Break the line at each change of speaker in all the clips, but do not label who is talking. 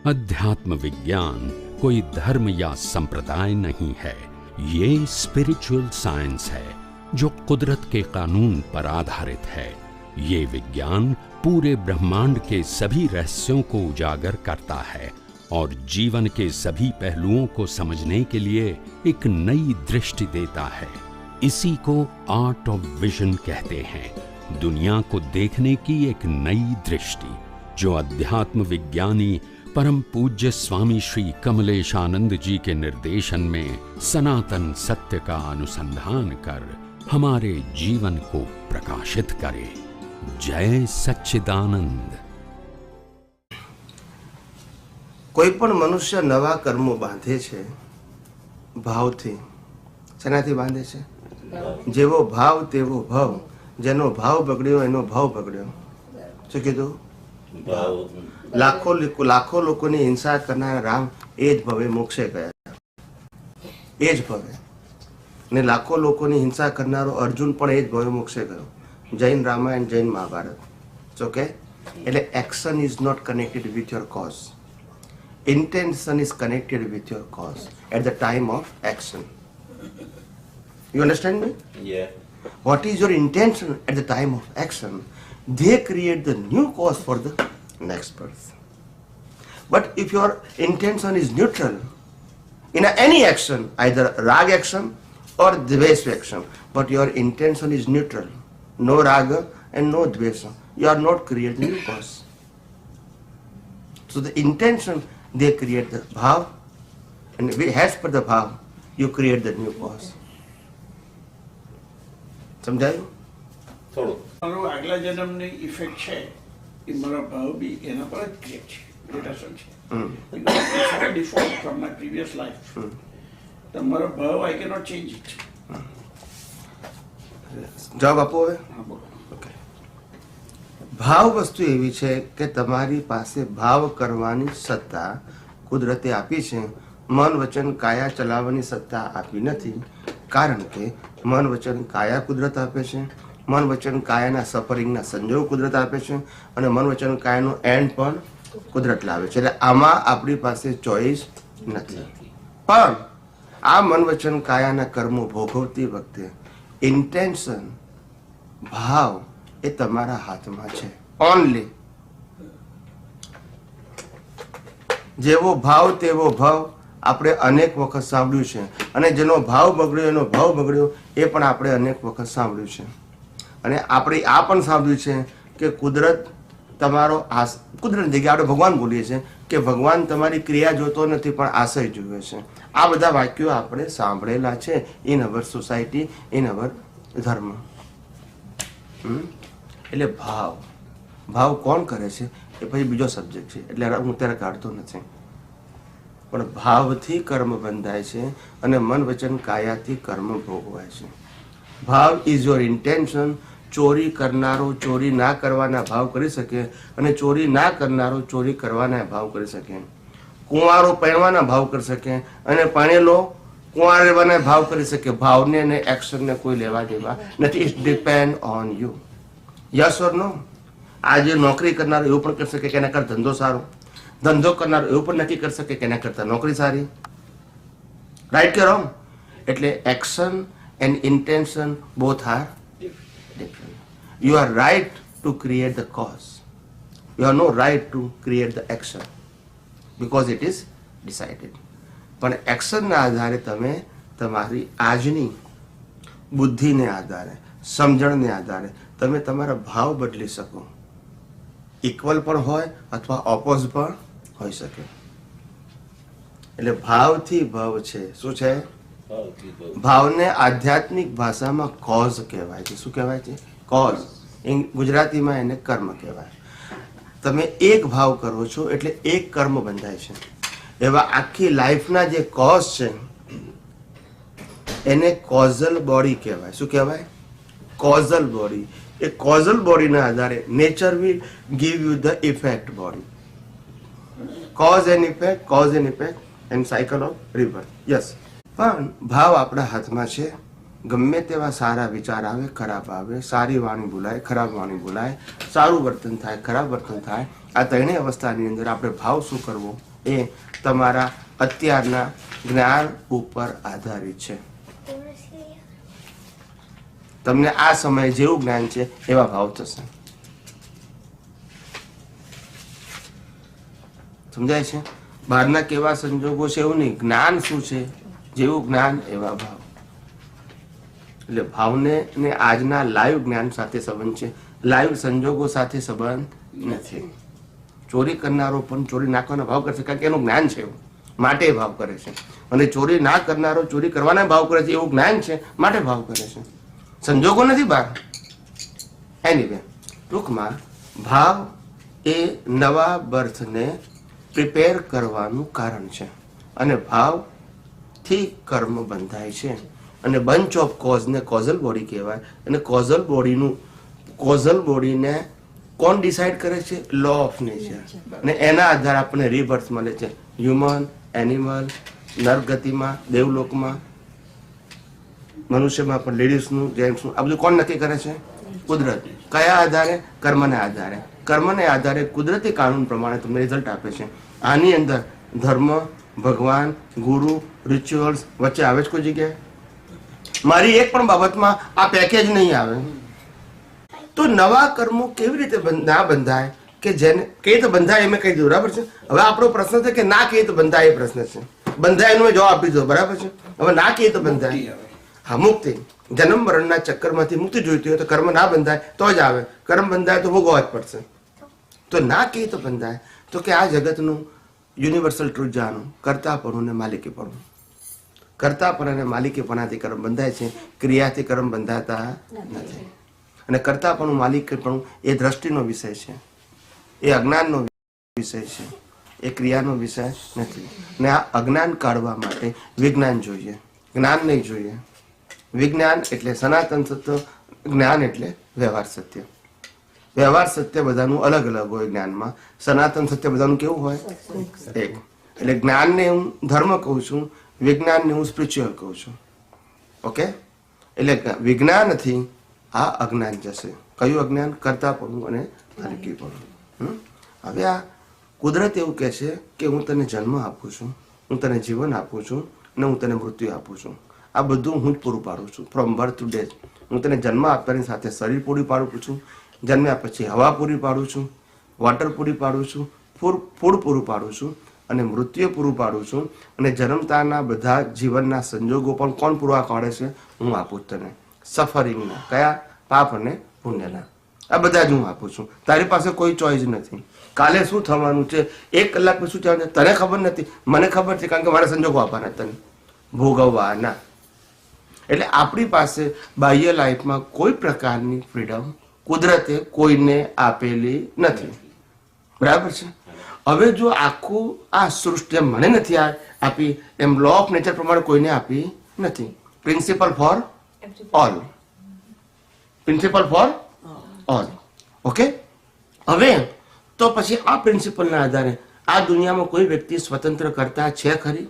अध्यात्म विज्ञान कोई धर्म या संप्रदाय नहीं है, ये स्पिरिचुअल साइंस है जो कुदरत के कानून पर आधारित है। ये विज्ञान पूरे ब्रह्मांड के सभी रहस्यों को उजागर करता है और जीवन के सभी पहलुओं को समझने के लिए एक नई दृष्टि देता है। इसी को आर्ट ऑफ विजन कहते हैं, दुनिया को देखने की एक नई दृष्टि, जो अध्यात्म विज्ञानी परम पूज्य स्वामी श्री कमलेशानंद जी के निर्देशन में सनातन सत्य का अनुसंधान कर हमारे जीवन को प्रकाशित करे। जय सच्चिदानंद।
कोई पण मनुष्य नवा कर्मो बांधे छे भावथी। शेनाथी बांधे छे? जेवो भाव तेवो भाव। जेनो भाव बगड्यो एनो भाव बगड्यो। शुं कीधुं? लाखों लोकोनी हिंसा करनार राम एज भवे मोक्षे गया, एज भवे ने लाखों लोकोनी हिंसा करनारो अर्जुन पण एज भवे मोक्षे गयो। जैन रामायण, जैन महाभारत। ओके, એટલે action is not connected with your cause, intention is connected with your cause at the time of action. You understand me?
Yeah.
What is your intention at the time of action? They create the new cause for the next birth. But if your intention is neutral in any action, either rag action or dvesh action, but your intention is neutral, no raga and no dvesha, you are not creating the cause. So the intention, they create the bhav, and as per the bhav, you create the new cause. સમજાયું?
થોડું
મારો આગલા જન્મની effect છે એ મારા ભાવ બી એના પર જ ક્રિએટ છે, રિલેશન છે. Default from my previous life. તો મારો ભાવ આઈ કેનોટ ચેન્જ ઇટ.
જવાબ આપો હવે.
હા બોલો.
ઓકે. ભાવ વસ્તુ એવી છે કે તમારી પાસે ભાવ કરવાની સત્તા કુદરતે આપી છે. મન વચન કાયા ચલાવવાની સત્તા આપી નથી, કારણ કે મન વચન કાયા કુદરત આપે છે, મન વચન કાયાના સફરિંગના સંજોગ કુદરત આપે છે, અને મન વચન કાયાનો એન્ડ પણ કુદરત લાવે છે. એટલે આમાં આપણી પાસે ચોઈસ નથી. પણ આ મન વચન કાયાના કર્મો ભોગવતી વખતે ઇન્ટેન્શન, ભાવ એ તમારા હાથમાં છે. ઓનલી જેવો ભાવ તેવો ભાવ આપણે અનેક વખત સાંભળ્યું છે, અને જેનો ભાવ બગડ્યો એનો ભાવ બગડ્યો એ પણ આપણે અનેક વખત સાંભળ્યું છે. અને આપણે આ પણ સાંભળ્યું છે કે કુદરત તમારો કુદરત જગ્યાએ આપણે ભગવાન બોલીએ છીએ કે ભગવાન તમારી ક્રિયા જોતો નથી પણ આશય જુએ છે. આ બધા વાક્યો આપણે સાંભળેલા છે in our society, in our ધર્મ. એટલે ભાવ કોણ કરે છે એ પછી બીજો સબ્જેક્ટ છે, એટલે હું ત્યારે કાઢતો નથી. પણ ભાવથી કર્મ બંધાય છે અને મન વચન કાયાથી કર્મ ભોગવાય છે. ભાવ ઇઝ યોર ઇન્ટેન્શન. ચોરી કરનારો ચોરી ના કરવાના ભાવ કરી શકે, અને ચોરી ના કરનારો ચોરી કરવાના ભાવ કરી શકે. કુંવારો પહેરવાના ભાવ કરી શકે, અને પાણેલો કુંવાર રહેવાના ભાવ કરી શકે. ભાવને અને એક્શનને કોઈ લેવા દેવા નથી. It depend on you. Yes or no? આજે નોકરી કરનારો એવું પણ કરી શકે કે એના કરતા ધંધો સારો, ધંધો કરનારો એવું પણ નક્કી કરી શકે કે એના કરતા નોકરી સારી. રાઈટ કે રોંગ? એટલે action and intention both are different. You are right to create the cause. You have no right to create the action because it is decided. પણ એક્શનના આધારે તમે તમારી આજની બુદ્ધિને આધારે, સમજણને આધારે તમે તમારા ભાવ બદલી શકો. ઇક્વલ પણ હોય અથવા ઓપોઝ પણ હોઈ શકે. એટલે ભાવથી ભાવ છે. શું છે? ભાવને આધ્યાત્મિક ભાષામાં કોઝ કહેવાય છે. શું કહેવાય છે? કોઝ. ગુજરાતીમાં એને કર્મ કહેવાય. તમે એક ભાવ કરો છો એટલે એક કર્મ બંધાય છે. એવા આખી લાઈફના જે કોઝ છે એને કોઝલ બોડી કહેવાય. શું કહેવાય? Causal body. એ કોઝલ બોડીના આધારે nature will give you the effect body. Cause and effect, cause and effect and cycle of reverse. Yes. પણ ભાવ આપણા હાથમાં છે. ગમે તેવા સારા વિચાર આવે, ખરાબ આવે, સારી વાણી બોલાય, ખરાબ વાણી બોલાય, સારું વર્તન થાય, ખરાબ વર્તન થાય, આ ત્રણેય અવસ્થાની અંદર આપણે ભાવ શું કરવો એ તમારા અત્યારના જ્ઞાન ઉપર આધારિત છે. તમને આ સમયે જેવું જ્ઞાન છે એવા ભાવ થશે. સમજાય છે? બહારના કેવા સંજોગો છે એવું નહીં, જ્ઞાન શું છે, જેવું જ્ઞાન એવા ભાવ. એટલે ભાવને ને આજના લાઈવ જ્ઞાન સાથે સંબંધ છે, લાઈવ સંજોગો સાથે સંબંધ નથી. ચોરી કરનારો પણ ચોરી નાખવાનો ભાવ કરશે કારણ કે એનું જ્ઞાન છે માટે ભાવ કરે છે, અને ચોરી ના કરનારો ચોરી કરવાના ભાવ કરે છે એવું જ્ઞાન છે માટે ભાવ કરે છે. સંજોગો નથી બહાર. એનીવે, ટૂંકમાં ભાવ એ નવા બર્થને પ્રિપેર કરવાનું કારણ છે, અને ભાવથી કર્મ બંધાય છે. અને બંચ ઓફ કોઝ ને કોઝલ બોડી કહેવાય. અને કોઝલ બોડીને કોણ ડિસાઇડ કરે છે? Law of nature. અને એના આધારે આપણને રિબર્થ મળે છે. હ્યુમન, એનિમલ, નરગતિમાં, દેવલોકમાં, મનુષ્યમાં પણ લેડીઝનું, જેન્ટ્સનું, આ બધું કોણ નક્કી કરે છે? કુદરત. કયા આધારે? કર્મને આધારે. કર્મને આધારે કુદરતી કાનૂન પ્રમાણે તમને રિઝલ્ટ આપે છે. આની અંદર ધર્મ, ભગવાન, ગુરુ, રિચ્યુઅલ્સ વચ્ચે આવે જ કોઈ જગ્યાએ? મારી એક પણ બાબતમાં આ પેકેજ નહીં આવે. તો નવા કર્મો કેવી રીતે ના બંધાય? કે જેને કઈ રીતે બંધાય એમ કહી દીધું, બરાબર છે. હવે આપણો પ્રશ્ન છે કે ના કઈ રીતે બંધાય, એ પ્રશ્ન છે. બંધાય એનો જવાબ આપી દો, બરાબર છે. હવે ના કઈ રીતે બંધાય? હા, મુક્તિ. જન્મ મરણના ચક્કરમાંથી મુક્તિ જોઈતી હોય તો કર્મ ના બંધાય તો જ આવે, કર્મ બંધાય તો ભોગવવા જ પડશે. તો ના કઈ રીતે બંધાય? તો કે આ જગતનું યુનિવર્સલ ટ્રુથ જાણો, કરતાપણું ને માલિકીપણું. કરતાપણ અને માલિકીપણાથી કર્મ બંધાય છે, ક્રિયાથી કર્મ બંધાતા નથી. અને કરતાપણું, માલિકીપણું એ દ્રષ્ટિનો વિષય છે, એ અજ્ઞાનનો વિષય છે, એ ક્રિયાનો વિષય નથી. ને આ અજ્ઞાન કાઢવા માટે વિજ્ઞાન જોઈએ, જ્ઞાન નહીં જોઈએ. વિજ્ઞાન એટલે સનાતન સત્ય, જ્ઞાન એટલે વ્યવહાર સત્ય. વ્યવહાર સત્ય બધાનું અલગ અલગ હોય જ્ઞાનમાં, સનાતન સત્ય બધાનું કેવું હોય? એક. એટલે જ્ઞાનને હું ધર્મ કહું છું, વિજ્ઞાનને હું સ્પિરિચ્યુઅલ કહું છું. ઓકે? એટલે વિજ્ઞાનથી આ અજ્ઞાન જશે. કયું અજ્ઞાન? કરતાપણું અને માલિકીપણું. હવે આ કુદરત એવું કહે છે કે હું તને જન્મ આપું છું, હું તને જીવન આપું છું, અને હું તને મૃત્યુ આપું છું. આ બધું હું જ પૂરું પાડું છું, ફ્રોમ બર્થ ટુ ડેથ. હું તને જન્મ આપતાની સાથે શરીર પૂરી પાડું છું, જન્મ્યા પછી હવા પૂરી પાડું છું, વોટર પૂરી પાડું છું, ફૂડ પૂરું પાડું છું, અને મૃત્યુ પૂરું પાડું છું. અને જન્મતાના બધા જીવનના સંજોગો પણ કોણ પૂરા પાડે છે? હું આપું તને. સફરિંગના, કયા? પાપ અને પુણ્યના. આ બધા જ હું આપું છું. તારી પાસે કોઈ ચોઈસ નથી. કાલે શું થવાનું છે, 1 કલાક પછી શું થવાનું છે, તને ખબર નથી, મને ખબર છે, કારણ કે મારા સંજોગો આપવાના તને ભોગવવાના. એટલે આપણી પાસે બાહ્ય લાઈફમાં કોઈ પ્રકારની ફ્રીડમ કુદરતે કોઈને આપેલી નથી, બરાબર છે. હવે જો આખું આ સૃષ્ટિ મને નથી આપી એમ લો ઓફ નેચર પ્રમાણે કોઈને આપી નથી. Principal for all, principal for all. Okay? હવે તો પછી આ પ્રિન્સિપલના આધારે આ દુનિયામાં કોઈ વ્યક્તિ સ્વતંત્ર કરતા છે ખરી?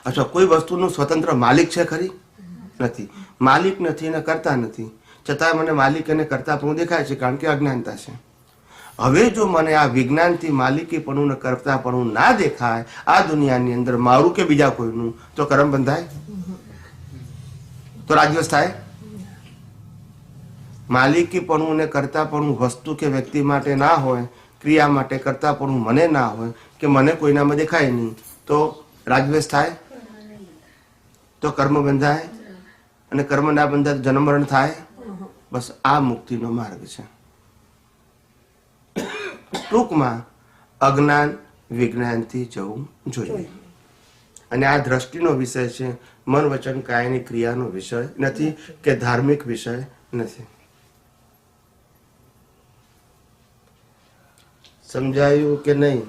અથવા કોઈ વસ્તુનું સ્વતંત્ર માલિક છે ખરી? નથી. માલિક નથી અને કરતા નથી, છતાં મને માલિક અને કરતાપણું દેખાય છે, કારણ કે અજ્ઞાનતા છે. હવે જો મને આ વિજ્ઞાનથી માલિકીપણું ને કરતાપણું ના દેખાય આ દુનિયાની અંદર, મારું કે બીજા કોઈનું, તો કર્મ બંધાય? તો રાજ્યસ થાય? માલિકીપણું ને કરતાપણું વસ્તુ કે વ્યક્તિ માટે ના હોય, ક્રિયા માટે કરતાપણું મને ના હોય, કે મને કોઈનામાં દેખાય નહીં, તો રાજદ્વેષ થાય? તો કર્મ બંધાય? અને કર્મ ના બંધાય તો જન્મ મરણ થાય? બસ આ મુક્તિનો માર્ગ છે. ટૂંકમાં અજ્ઞાન વિજ્ઞાનથી જવું જોઈએ. અને આ દ્રષ્ટિનો વિષય છે, મન વચન કાયની ક્રિયાનો વિષય નથી, કે ધાર્મિક વિષય નથી. સમજાયું કે નહીં?